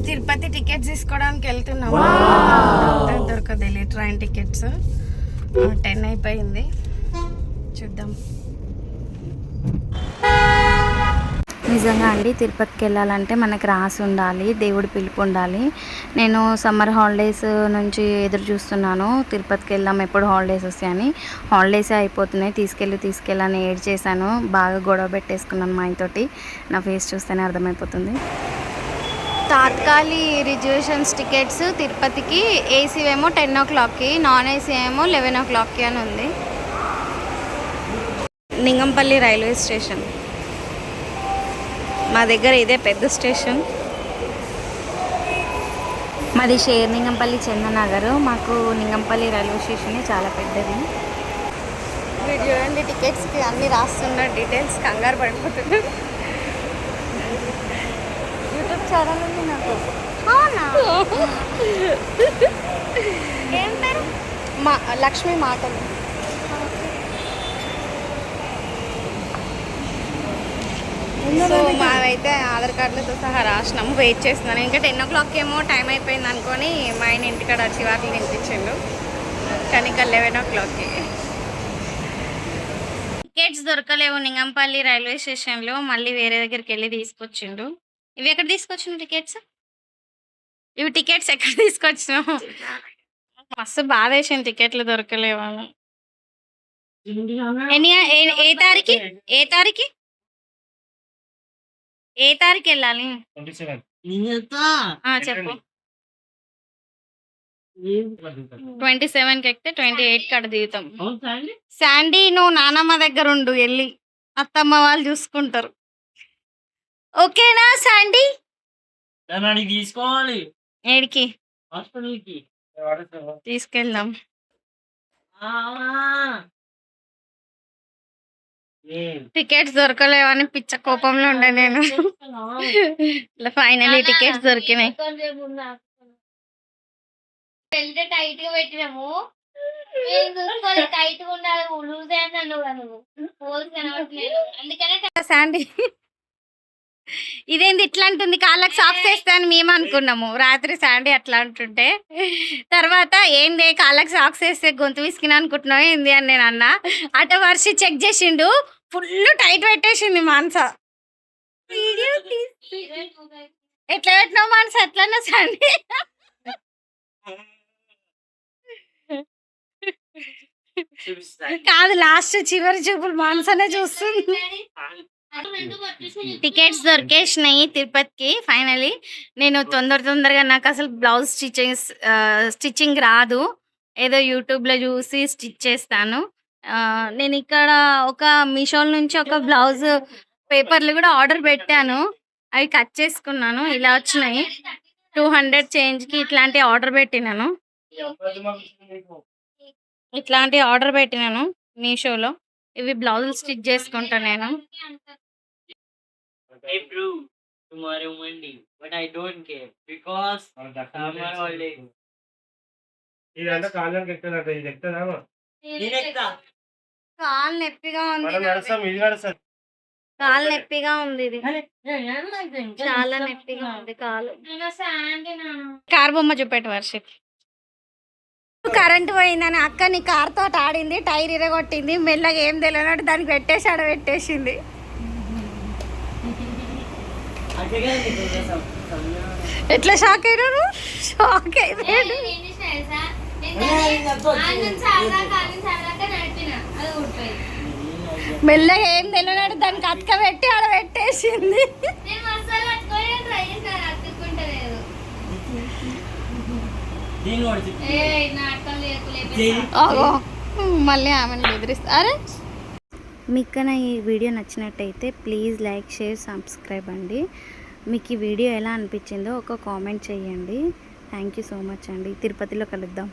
Tirupati tickets తీసుకోవడానికి వెళ్తున్నాము. దొరకదు ట్రైన్ టికెట్స్. 10 అయిపోయింది. చూద్దాం. నిజంగా అండి, తిరుపతికి వెళ్ళాలంటే మనకి రాసి ఉండాలి, దేవుడి పిలుపు ఉండాలి. నేను సమ్మర్ హాలిడేస్ నుంచి ఎదురు చూస్తున్నాను, తిరుపతికి వెళ్దాం ఎప్పుడు హాలిడేస్ వస్తాయని. హాలిడేసే అయిపోతున్నాయి. తీసుకెళ్ళని ఏడ్ చేశాను, బాగా గొడవ పెట్టేసుకున్నాను మా ఆయనతోటి. నా ఫేస్ చూస్తేనే అర్థమైపోతుంది. తాత్కాలి రిజర్వేషన్స్ టికెట్స్ తిరుపతికి ఏసీ ఏమో 10 o'clockకి, నాన్ ఏసీ ఏమో 11 o'clockకి అని ఉంది. నింగంపల్లి రైల్వే స్టేషన్ మా దగ్గర, ఇదే పెద్ద స్టేషన్. మాది నింగంపల్లి చందనగర్. మాకు నింగంపల్లి రైల్వే స్టేషన్ చాలా పెద్దది. మీరు చూడండి, టికెట్స్కి అన్నీ రాస్తున్న డీటెయిల్స్, కంగారు పడిపోతుంది. యూట్యూబ్ ఛానల్ ఉంది నాకు. అవునా? ఏం పేరు? లక్ష్మి మాటలు. సో మావైతే ఆధార్ కార్డులతో సహా రాసినాము, వెయిట్ చేస్తున్నాను. ఇంకా 10 o'clock ఏమో టైం అయిపోయింది అనుకొని మా ఆయన ఇంటికాడ చివాట్లు తినిపించిండు, కానీ ఇంకా 11 o'clockకి. టికెట్స్ దొరకలేవు నింగంపల్లి రైల్వే స్టేషన్లో. మళ్ళీ వేరే దగ్గరికి వెళ్ళి తీసుకొచ్చిండు. ఇవి ఎక్కడ తీసుకొచ్చిన టికెట్స్? ఇవి టికెట్స్ ఎక్కడ తీసుకొచ్చినావు? మస్తు బాధ వేసింది టికెట్లు దొరకలేవు. ఏ తారీఖు వెళ్ళాలి? చెప్పు. 27కి ఎక్కితే 28కి అక్కడ దిగుతాం. శాండీ, నువ్వు నానమ్మ దగ్గర ఉండు, వెళ్ళి అత్తమ్మ వాళ్ళు చూసుకుంటారు. ఓకేనా శాండీ? తీసుకోవాలి. ఏడికి తీసుకెళ్దాం? టికెట్స్ దొరకలేవని పిచ్చ కోపంలో ఉండే నేను. ఫైనల్లీ టికెట్స్ దొరికినాయి. టైట్ గా పెట్టినాము, టైట్ గా ఉండాలి, లూజ్ అందుకనే. శాండీ, ఇదేంది ఇట్లా అంటుంది, కాళ్ళకి సాక్స్ వేస్తా అని మేము అనుకున్నాము రాత్రి. శాండీ అట్లా అంటుంటే తర్వాత ఏంది కాళ్ళకి సాక్స్ వేస్తే గొంతు విసికినా అనుకుంటున్నావు ఏంది అని నేను అన్నా. అట వర్షి చెక్ చేసిండు, ఫుల్ టైట్ పెట్టేసింది మానస. ఎట్లా పెట్టినావు మానస? ఎట్లన్నా శాండీ? కాదు, లాస్ట్ చివరి చూపులు మానసనే చూస్తుంది. టికెట్స్ దొరికేసినాయి తిరుపతికి ఫైనలీ. నేను తొందరగా నాకు అసలు బ్లౌజ్ స్టిచ్చింగ్ రాదు, ఏదో యూట్యూబ్లో చూసి స్టిచ్ చేస్తాను. నేను ఇక్కడ ఒక మీషో నుంచి ఒక బ్లౌజ్ పేపర్లు కూడా ఆర్డర్ పెట్టాను, అవి కట్ చేసుకున్నాను. ఇలా వచ్చినాయి 200 చేంజ్కి. ఇట్లాంటివి ఆర్డర్ పెట్టినాను మీషోలో. ఇవి బ్లౌజులు స్టిచ్ చేసుకుంటాను నేను. Tomorrow Monday, but I don't care because summer holiday. ఇదంతా కాళ్ళకి ఎక్కుతుందట, ఇది ఎక్కుతుందా? కాలు నొప్పిగా ఉంది, మనం నడుస్తాం, ఇది నడుస్తాం. కాలు నొప్పిగా ఉంది, ఇది చాలా నొప్పిగా ఉంది కాలు. కార్ బొమ్మ చూపెట్టు వర్షిత్. కరెంట్ పోయిందని అక్క నీ కార్ తోటి ఆడింది, టైర్ ఇరగొట్టింది, మెల్లగా ఏం తెలియనట్టు దానికి పెట్టేసింది. ఎట్లా షాక్ అయినారు? షాక్ అయిపోయాడు. మెల్లగా ఏం తెలియనట్టు దానికి అతక పెట్టి ఆడ పెట్టేసింది. మళ్ళీ ఆమెను బెదిరిస్తారే. మీకు ఈ వీడియో నచ్చినట్టయితే ప్లీజ్ లైక్, షేర్, సబ్స్క్రైబ్ అండి. మీకు ఈ వీడియో ఎలా అనిపించిందో ఒక కామెంట్ చేయండి. థ్యాంక్ యూ సో మచ్ అండి. తిరుపతిలో కలుద్దాం.